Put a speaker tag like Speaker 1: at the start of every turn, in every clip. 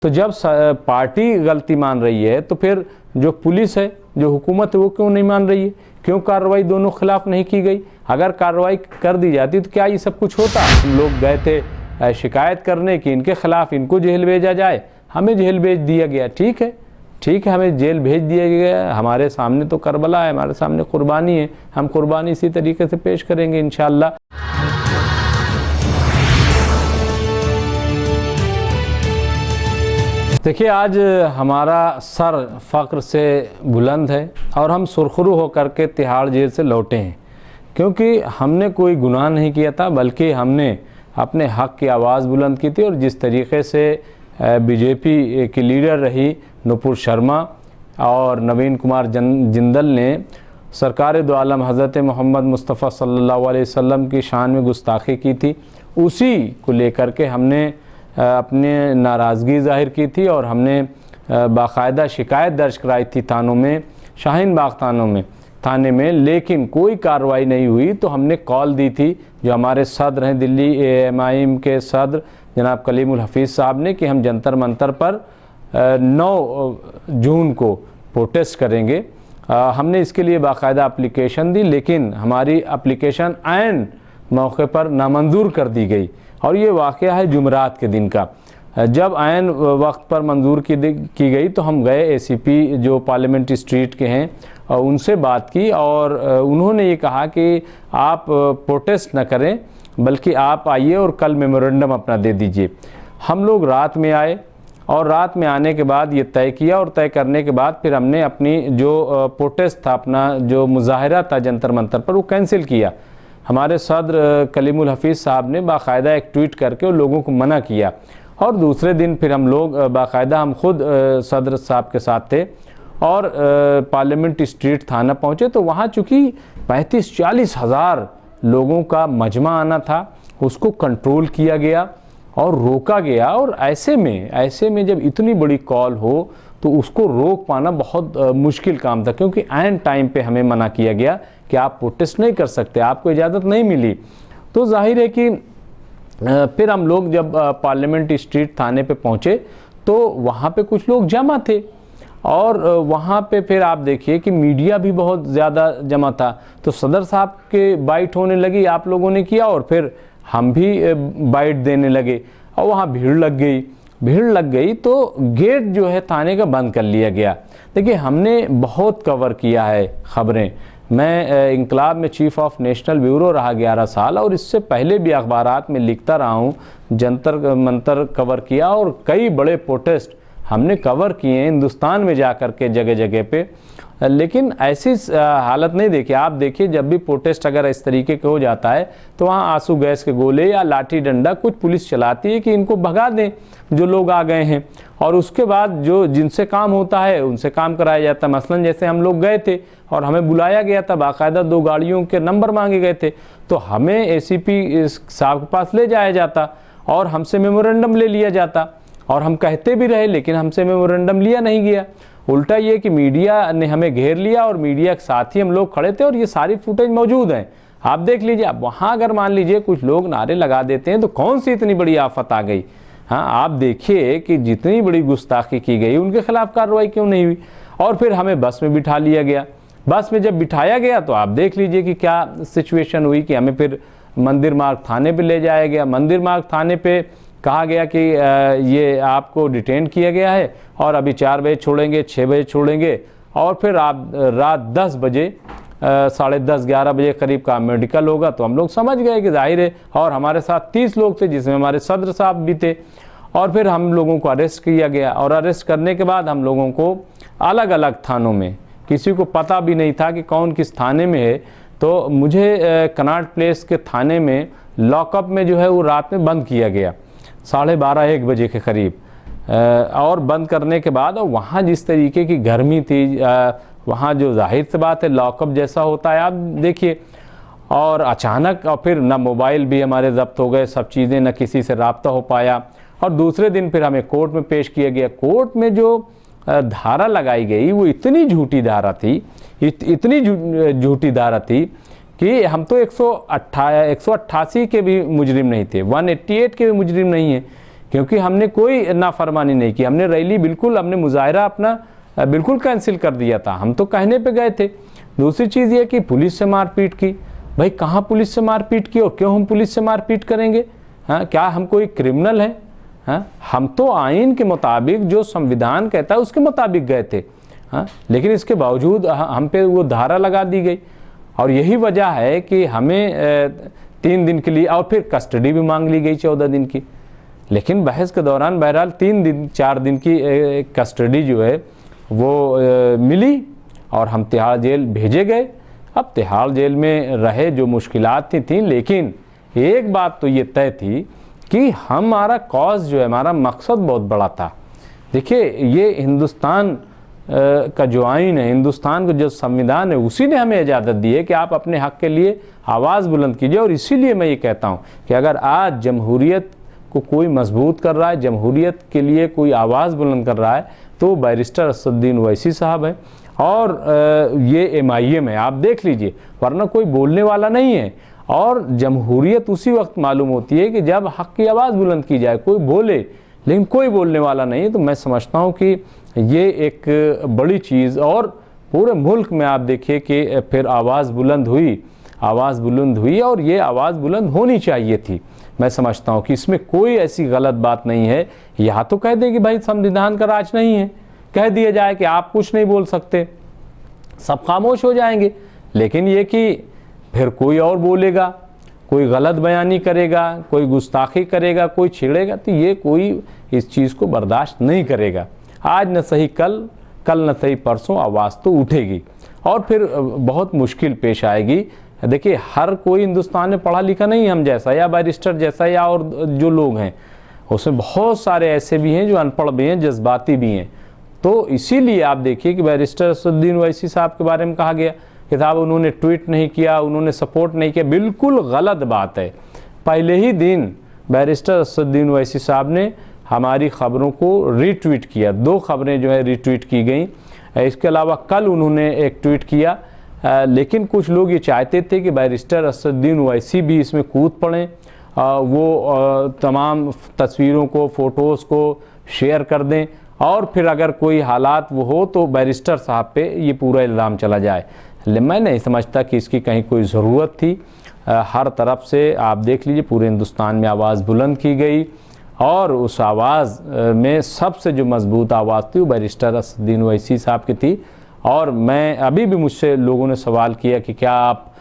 Speaker 1: तो जब पार्टी गलती मान रही है तो फिर जो पुलिस है, जो हुकूमत है, वो क्यों नहीं मान रही है? क्यों कार्रवाई दोनों खिलाफ नहीं की गई? अगर कार्रवाई कर दी जाती तो क्या ये सब कुछ होता? हम लोग गए थे शिकायत करने की इनके खिलाफ, इनको जेल भेजा जाए, हमें जेल भेज दिया गया। ठीक है, हमें जेल भेज दिया गया। हमारे सामने तो करबला है, हमारे सामने कुर्बानी है, हम कुर्बानी इसी तरीके से पेश करेंगे इंशाअल्लाह। देखिए, आज हमारा सर फ़ख्र से बुलंद है और हम सुरखरू होकर के तिहाड़ जेल से लौटे हैं, क्योंकि हमने कोई गुनाह नहीं किया था, बल्कि हमने अपने हक़ की आवाज़ बुलंद की थी। और जिस तरीके से बीजेपी की लीडर रही नुपुर शर्मा और नवीन कुमार जिंदल ने सरकार दो आलम हज़रत मोहम्मद मुस्तफ़ा सल्लल्लाहु अलैहि वसल्लम की शान में गुस्ताखी की थी, उसी को लेकर के हमने अपने नाराज़गी ज़ाहिर की थी और हमने बाकायदा शिकायत दर्ज कराई थी थानों में, शाहीन बाग थाने में, लेकिन कोई कार्रवाई नहीं हुई। तो हमने कॉल दी थी जो हमारे सदर हैं दिल्ली AMIM के सदर जनाब कलीमुल हफीज़ साहब ने, कि हम जंतर मंतर पर 9 जून को प्रोटेस्ट करेंगे। हमने इसके लिए बाकायदा एप्लीकेशन दी, लेकिन हमारी एप्लीकेशन ऐन मौके पर नामंजूर कर दी गई। और ये वाक़या है जुमरात के दिन का। जब ऐन वक्त पर मंजूर की गई तो हम गए ACP जो पार्लियामेंट स्ट्रीट के हैं उनसे बात की, और उन्होंने ये कहा कि आप प्रोटेस्ट न करें, बल्कि आप आइए और कल मेमोरेंडम अपना दे दीजिए। हम लोग रात में आए और रात में आने के बाद ये तय किया, और तय करने के बाद फिर हमने अपनी जो प्रोटेस्ट था, अपना जो मुजाहरा था जंतर मंतर पर, वो कैंसिल किया। हमारे सदर कलीमुल हफीज़ साहब ने बाकायदा एक ट्वीट करके उन लोगों को मना किया। और दूसरे दिन फिर हम लोग बाकायदा, हम खुद सदर साहब के साथ थे और पार्लियामेंट स्ट्रीट थाना पहुँचे। तो वहाँ चूँकि 35-40 हज़ार लोगों का मजमा आना था, उसको कंट्रोल किया गया और रोका गया। और ऐसे में जब इतनी बड़ी कॉल हो तो उसको रोक पाना बहुत मुश्किल काम था, क्योंकि ऐन टाइम पे हमें मना किया गया कि आप प्रोटेस्ट नहीं कर सकते, आपको इजाज़त नहीं मिली। तो जाहिर है कि फिर हम लोग जब पार्लियामेंट स्ट्रीट थाने पे पहुँचे तो वहाँ पे कुछ लोग जमा थे, और वहाँ पे फिर आप देखिए कि मीडिया भी बहुत ज़्यादा जमा था। तो सदर साहब के बाइट होने लगी, आप लोगों ने किया, और फिर हम भी बाइट देने लगे, और वहाँ भीड़ लग गई तो गेट जो है थाने का बंद कर लिया गया। देखिए, हमने बहुत कवर किया है ख़बरें। मैं इंकलाब में चीफ़ ऑफ नेशनल ब्यूरो रहा 11 साल, और इससे पहले भी अखबारात में लिखता रहा हूँ, जंतर मंतर कवर किया, और कई बड़े प्रोटेस्ट हमने कवर किए हैं हिंदुस्तान में जा कर के जगह जगह पे। लेकिन ऐसी हालत नहीं देखी। आप देखिए, जब भी प्रोटेस्ट अगर इस तरीके का हो जाता है तो वहाँ आंसू गैस के गोले या लाठी डंडा कुछ पुलिस चलाती है कि इनको भगा दें जो लोग आ गए हैं, और उसके बाद जो जिनसे काम होता है उनसे काम कराया जाता है। मसलन जैसे हम लोग गए थे और हमें बुलाया गया था, बाकायदा 2 गाड़ियों के नंबर मांगे गए थे, तो हमें ACP साहब के पास ले जाया जाता और हमसे मेमोरेंडम ले लिया जाता, और हम कहते भी रहे, लेकिन हमसे मेमोरेंडम लिया नहीं गया। उल्टा ये कि मीडिया ने हमें घेर लिया और मीडिया के साथ ही हम लोग खड़े थे, और ये सारी फुटेज मौजूद हैं, आप देख लीजिए। अब वहाँ अगर मान लीजिए कुछ लोग नारे लगा देते हैं तो कौन सी इतनी बड़ी आफत आ गई। हाँ, आप देखिए कि जितनी बड़ी गुस्ताखी की गई, उनके खिलाफ कार्रवाई क्यों नहीं हुई। और फिर हमें बस में बिठा लिया गया। बस में जब बिठाया गया तो आप देख लीजिए कि क्या सिचुएशन हुई, कि हमें फिर मंदिर मार्ग थाने पे ले जाया गया। मंदिर मार्ग थाने पे कहा गया कि ये आपको डिटेन किया गया है और अभी 4 बजे छोड़ेंगे, 6 बजे छोड़ेंगे, और फिर आप रात 10 बजे 10:30-11 बजे करीब का मेडिकल होगा। तो हम लोग समझ गए कि जाहिर है, और हमारे साथ 30 लोग थे जिसमें हमारे सदर साहब भी थे। और फिर हम लोगों को अरेस्ट किया गया, और अरेस्ट करने के बाद हम लोगों को अलग अलग थानों में, किसी को पता भी नहीं था कि कौन किस थाने में है, तो मुझे कनाट प्लेस के थाने में लॉकअप में जो है वो रात में बंद किया गया 12:30-1 बजे के करीब। और बंद करने के बाद वहाँ जिस तरीके की गर्मी थी, वहाँ जो जाहिर सी बात है लॉकअप जैसा होता है, आप देखिए। और अचानक, और फिर न मोबाइल भी हमारे जब्त हो गए, सब चीज़ें, न किसी से रब्ता हो पाया। और दूसरे दिन फिर हमें कोर्ट में पेश किया गया। कोर्ट में जो धारा लगाई गई वो इतनी झूठी धारा थी, इतनी झूठी धारा थी कि हम तो 188 के भी मुजरिम नहीं थे, 188 के भी मुजरिम नहीं है, क्योंकि हमने कोई नाफरमानी नहीं की, हमने रैली बिल्कुल, हमने मुजाहरा अपना बिल्कुल कैंसिल कर दिया था, हम तो कहने पे गए थे। दूसरी चीज़ ये कि पुलिस से मारपीट की, भाई कहाँ पुलिस से मारपीट की और क्यों हम पुलिस से मारपीट करेंगे? हाँ, क्या हम कोई क्रिमिनल हैं? हाँ, हम तो आइन के मुताबिक जो संविधान कहता है उसके मुताबिक गए थे। हाँ, लेकिन इसके बावजूद हम पे वो धारा लगा दी गई, और यही वजह है कि हमें 3 दिन के लिए और फिर कस्टडी भी मांग ली गई 14 दिन की। लेकिन बहस के दौरान बहरहाल 3 दिन 4 दिन की कस्टडी जो है वो मिली और हम तिहाड़ जेल भेजे गए। अब तिहाड़ जेल में रहे, जो मुश्किलात थी, लेकिन एक बात तो ये तय थी कि हमारा कॉज जो है, हमारा मकसद बहुत बड़ा था। देखिए, ये हिंदुस्तान का जो आइन है, हिंदुस्तान का जो संविधान है, उसी ने हमें इजाज़त दी है कि आप अपने हक़ के लिए आवाज़ बुलंद कीजिए। और इसीलिए मैं ये कहता हूँ कि अगर आज जमहूरियत को कोई मजबूत कर रहा है, जमहूरियत के लिए कोई आवाज़ बुलंद कर रहा है, तो बैरिस्टर असदुद्दीन ओवैसी साहब हैं और ये MIM है। आप देख लीजिए, वरना कोई बोलने वाला नहीं है। और जमहूरियत उसी वक्त मालूम होती है कि जब हक़ की आवाज़ बुलंद की जाए, कोई बोले, लेकिन कोई बोलने वाला नहीं है। तो मैं समझता हूँ कि ये एक बड़ी चीज़, और पूरे मुल्क में आप देखिए कि फिर आवाज़ बुलंद हुई और ये आवाज़ बुलंद होनी चाहिए थी। मैं समझता हूँ कि इसमें कोई ऐसी गलत बात नहीं है। यहाँ तो कह दे कि भाई संविधान का राज नहीं है, कह दिया जाए कि आप कुछ नहीं बोल सकते, सब खामोश हो जाएंगे। लेकिन ये कि फिर कोई और बोलेगा, कोई गलत बयानी करेगा, कोई गुस्ताखी करेगा, कोई छेड़ेगा, तो ये कोई इस चीज़ को बर्दाश्त नहीं करेगा। आज न सही कल न सही परसों आवाज़ तो उठेगी और फिर बहुत मुश्किल पेश आएगी। देखिए, हर कोई हिंदुस्तान में पढ़ा लिखा नहीं है हम जैसा, या बैरिस्टर जैसा, या और जो लोग हैं उसमें बहुत सारे ऐसे भी हैं जो अनपढ़ भी हैं, जज्बाती भी हैं। तो इसीलिए आप देखिए कि बैरिस्टर असदुद्दीन ओवैसी साहब के बारे में कहा गया कि साहब उन्होंने ट्वीट नहीं किया, उन्होंने सपोर्ट नहीं किया। बिल्कुल गलत बात है। पहले ही दिन बैरिस्टर असदुद्दीन ओवैसी साहब ने हमारी ख़बरों को रीट्वीट किया, 2 खबरें जो है रीट्वीट की गई। इसके अलावा कल उन्होंने एक ट्वीट किया, लेकिन कुछ लोग ये चाहते थे कि बैरिस्टर असदुद्दीन ओवैसी भी इसमें कूद पड़ें, वो तमाम तस्वीरों को, फ़ोटोज़ को शेयर कर दें और फिर अगर कोई हालात वो हो तो बैरिस्टर साहब पे ये पूरा इल्ज़ाम चला जाए। मैं नहीं समझता कि इसकी कहीं कोई ज़रूरत थी। हर तरफ से आप देख लीजिए, पूरे हिंदुस्तान में आवाज़ बुलंद की गई और उस आवाज़ में सबसे जो मजबूत आवाज़ थी वो बैरिस्टर असदुद्दीन ओवैसी साहब की थी। और मैं अभी भी, मुझसे लोगों ने सवाल किया कि क्या आप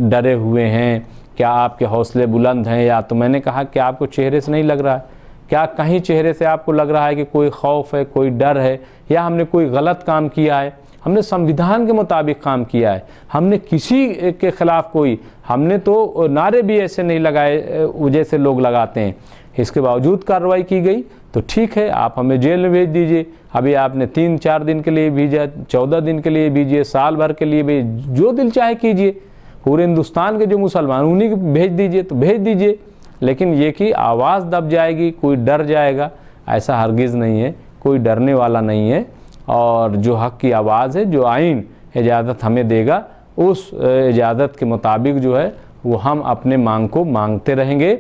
Speaker 1: डरे हुए हैं, क्या आपके हौसले बुलंद हैं, या तो मैंने कहा कि आपको चेहरे से नहीं लग रहा है, क्या कहीं चेहरे से आपको लग रहा है कि कोई खौफ है, कोई डर है, या हमने कोई गलत काम किया है? हमने संविधान के मुताबिक काम किया है, हमने किसी के ख़िलाफ़ हमने तो नारे भी ऐसे नहीं लगाए जैसे लोग लगाते हैं। इसके बावजूद कार्रवाई की गई तो ठीक है, आप हमें जेल में भेज दीजिए। अभी आपने 3-4 दिन के लिए भेजा, 14 दिन के लिए भेजिए, साल भर के लिए भेज, जो दिल चाहे कीजिए। पूरे हिंदुस्तान के जो मुसलमान उन्हीं को भेज दीजिए तो भेज दीजिए। लेकिन ये कि आवाज़ दब जाएगी, कोई डर जाएगा, ऐसा हरगिज़ नहीं है। कोई डरने वाला नहीं है। और जो हक़ की आवाज़ है, जो आइन इजाज़त हमें देगा, उस इजाज़त के मुताबिक जो है वो हम अपने मांग को मांगते रहेंगे।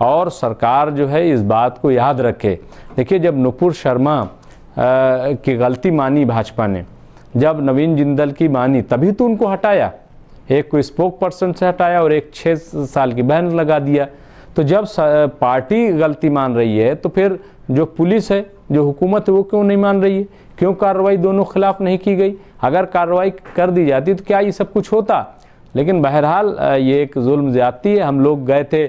Speaker 1: और सरकार जो है इस बात को याद रखे। देखिए, जब नुपुर शर्मा की गलती मानी भाजपा ने, जब नवीन जिंदल की मानी, तभी तो उनको हटाया। एक को स्पोक पर्सन से हटाया और एक 6 साल की बैन लगा दिया। तो जब पार्टी गलती मान रही है तो फिर जो पुलिस है, जो हुकूमत है, वो क्यों नहीं मान रही है? क्यों कार्रवाई दोनों खिलाफ नहीं की गई? अगर कार्रवाई कर दी जाती तो क्या ये सब कुछ होता? लेकिन बहरहाल ये एक जुल्म ज़्यादती है। हम लोग गए थे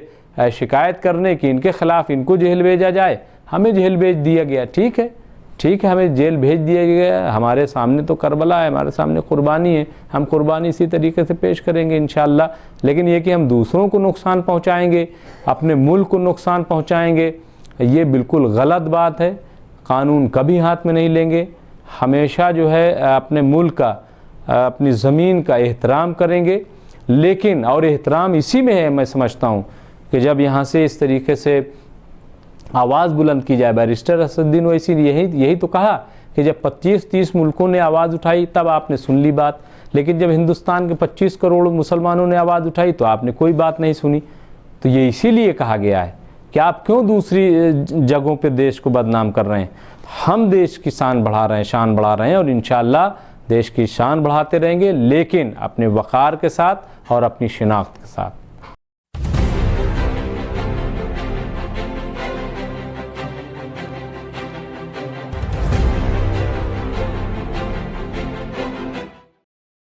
Speaker 1: शिकायत करने की इनके ख़िलाफ़, इनको जेल भेजा जाए, हमें जेल भेज दिया गया। ठीक है, हमें जेल भेज दिया गया। हमारे सामने तो करबला है, हमारे सामने कुर्बानी है, हम कुर्बानी इसी तरीके से पेश करेंगे इंशाअल्लाह। लेकिन ये कि हम दूसरों को नुकसान पहुंचाएंगे, अपने मुल्क को नुकसान पहुंचाएंगे, ये बिल्कुल गलत बात है। कानून कभी हाथ में नहीं लेंगे। हमेशा जो है अपने मुल्क का, अपनी ज़मीन का एहतराम करेंगे। लेकिन और एहतराम इसी में है, मैं समझता हूँ कि जब यहाँ से इस तरीके से आवाज़ बुलंद की जाए। बैरिस्टर असदुद्दीन ओवैसी ने यही तो कहा कि जब 25-30 मुल्कों ने आवाज़ उठाई तब आपने सुन ली बात, लेकिन जब हिंदुस्तान के 25 करोड़ मुसलमानों ने आवाज़ उठाई तो आपने कोई बात नहीं सुनी। तो ये इसीलिए कहा गया है कि आप क्यों दूसरी जगहों पे देश को बदनाम कर रहे हैं। हम देश की शान बढ़ा रहे हैं, शान बढ़ा रहे हैं, और इंशाअल्लाह देश की शान बढ़ाते रहेंगे, लेकिन अपने वक़ार के साथ और अपनी शिनाख्त के साथ।